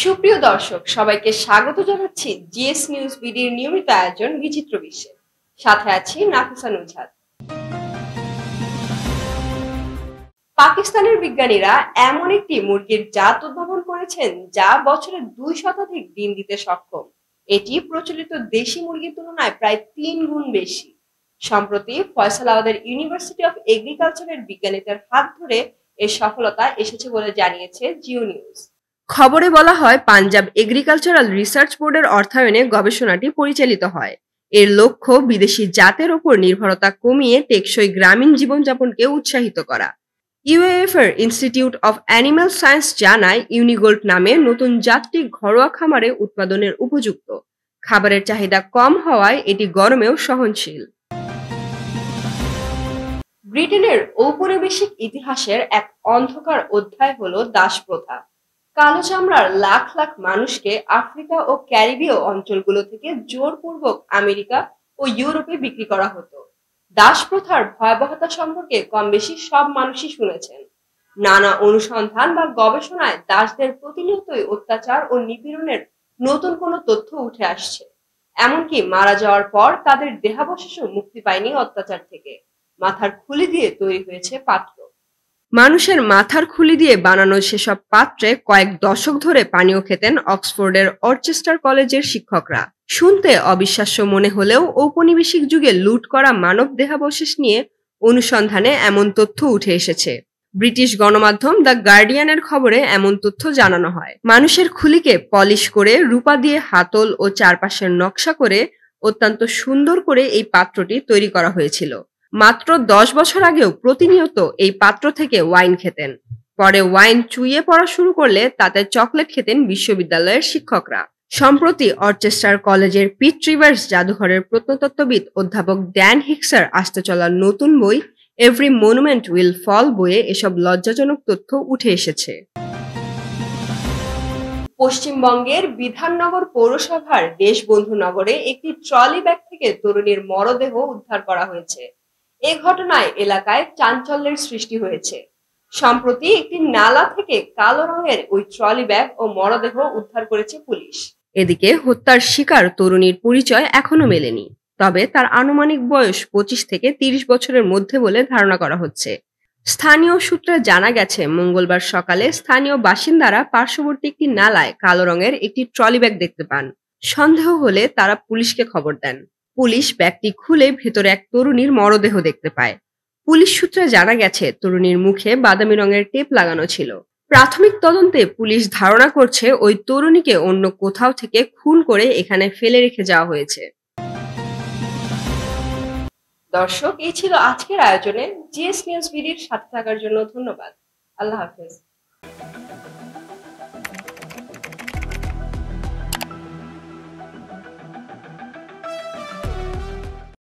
সুপ্রিয় দর্শক, সবাইকে স্বাগত জানাচ্ছি জিএস নিউজ বিডির নিয়মিত আয়োজন বিচিত্র বিশ্বে। সাথে আছি নাফিসা নুজহাত। পাকিস্তানের বিজ্ঞানীরা এমন একটি মুরগির জাত উদ্ভাবন করেছেন যা বছরে 2 শতাধিক ডিম দিতে সক্ষম। এটি প্রচলিত দেশি মুরগির তুলনায় প্রায় 3 গুণ বেশি। সম্প্রতি ফয়সালাবাদের ইউনিভার্সিটি অফ এগ্রিকালচারের বিজ্ঞানীদের হাত ধরে এর সফলতা এসেছে বলে জানিয়েছে জিও নিউজ। খবরে বলা হয়, পাঞ্জাব এগ্রিকালচারাল রিসার্চ বোর্ডের অর্থায়নে গবেষণাটি পরিচালিত হয়। এর লক্ষ্য বিদেশি জাতের ওপর নির্ভরতা কমিয়ে টেকসই গ্রামীণ জীবনযাপনকে উৎসাহিত করা। ইউএএফ এর ইনস্টিটিউট অফ অ্যানিম্যাল সায়েন্স জানায়, ইউনিগোল্ড নামে নতুন জাতটি ঘরোয়া খামারে উৎপাদনের উপযুক্ত। খাবারের চাহিদা কম হওয়ায় এটি গরমেও সহনশীল। ব্রিটেনের ঔপনিবেশিক ইতিহাসের এক অন্ধকার অধ্যায় হলো দাসপ্রথা। কালো চামড়ার লাখ লাখ মানুষকে আফ্রিকা ও ক্যারিবীয় অঞ্চলগুলো থেকে জোরপূর্বক আমেরিকা ও ইউরোপে বিক্রি করা হতো। দাসপ্রথার ভয়াবহতা সম্পর্কে কম বেশি সব মানুষই শুনেছেন। নানা অনুসন্ধান বা গবেষণায় দাসদের প্রতিনিয়তই অত্যাচার ও নিপীড়নের নতুন কোনো তথ্য উঠে আসছে। এমনকি মারা যাওয়ার পর তাদের দেহাবশেষও মুক্তি পায়নি অত্যাচার থেকে। মাথার খুলি দিয়ে তৈরি হয়েছে পাত্র। মানুষের মাথার খুলি দিয়ে বানানো সেসব পাত্রে কয়েক দশক ধরে পানীয় খেতেন অক্সফোর্ডের অরচেস্টার কলেজের শিক্ষকরা। শুনতে অবিশ্বাস্য মনে হলেও ঔপনিবেশিক যুগে লুট করা মানব দেহাবশেষ নিয়ে অনুসন্ধানে এমন তথ্য উঠে এসেছে। ব্রিটিশ গণমাধ্যম দ্য গার্ডিয়ানের খবরে এমন তথ্য জানানো হয়। মানুষের খুলিকে পলিশ করে রূপা দিয়ে হাতল ও চারপাশের নকশা করে অত্যন্ত সুন্দর করে এই পাত্রটি তৈরি করা হয়েছিল। মাত্র 10 বছর আগেও প্রতিনিয়ত এই পাত্র থেকে ওয়াইন খেতেন। পরে ওয়াইন চুইয়ে পড়া শুরু করলে তাতে চকলেট খেতেন বিশ্ববিদ্যালয়ের শিক্ষকরা। সম্প্রতি অরচেস্টার কলেজের পিট রিভার্স জাদুঘরের প্রত্নতত্ত্ববিদ অধ্যাপক ড্যান হিক্সার আসতে চলা নতুন বই এভরি মনুমেন্ট উইল ফল বইয়ে এসব লজ্জাজনক তথ্য উঠে এসেছে। পশ্চিমবঙ্গের বিধাননগর পৌরসভার দেশবন্ধু নগরে একটি ট্রলি ব্যাগ থেকে তরুণীর মরদেহ উদ্ধার করা হয়েছে। এ ঘটনায় এলাকায় চাঞ্চল্যের সৃষ্টি হয়েছে। সম্প্রতি একটি নালা থেকে কালো রঙের ওই ট্রলি ব্যাগ ও মরদেহ উদ্ধার করেছে পুলিশ। এদিকে হত্যার শিকার তরুণীর পরিচয় এখনো মেলেনি, তবে তার আনুমানিক বয়স 25 থেকে 30 বছরের মধ্যে বলে ধারণা করা হচ্ছে। স্থানীয় সূত্রে জানা গেছে, মঙ্গলবার সকালে স্থানীয় বাসিন্দারা পার্শ্ববর্তী একটি নালায় কালো রঙের একটি ট্রলি ব্যাগ দেখতে পান। সন্দেহ হলে তারা পুলিশকে খবর দেন। পুলিশ ব্যাগটি খুলে ভেতরে এক তরুণীর মরদেহ দেখতে পায়। পুলিশ সূত্রে জানা গেছে, তরুণীর মুখে বাদামি রঙের টেপ লাগানো ছিল। প্রাথমিক তদন্তে পুলিশ ধারণা করছে ওই তরুণীকে অন্য কোথাও থেকে খুন করে এখানে ফেলে রেখে যাওয়া হয়েছে। দর্শক, এই ছিল আজকের আয়োজনে। জিএস নিউজ বিডির সাথে থাকার জন্য ধন্যবাদ। আল্লাহ হাফেজ।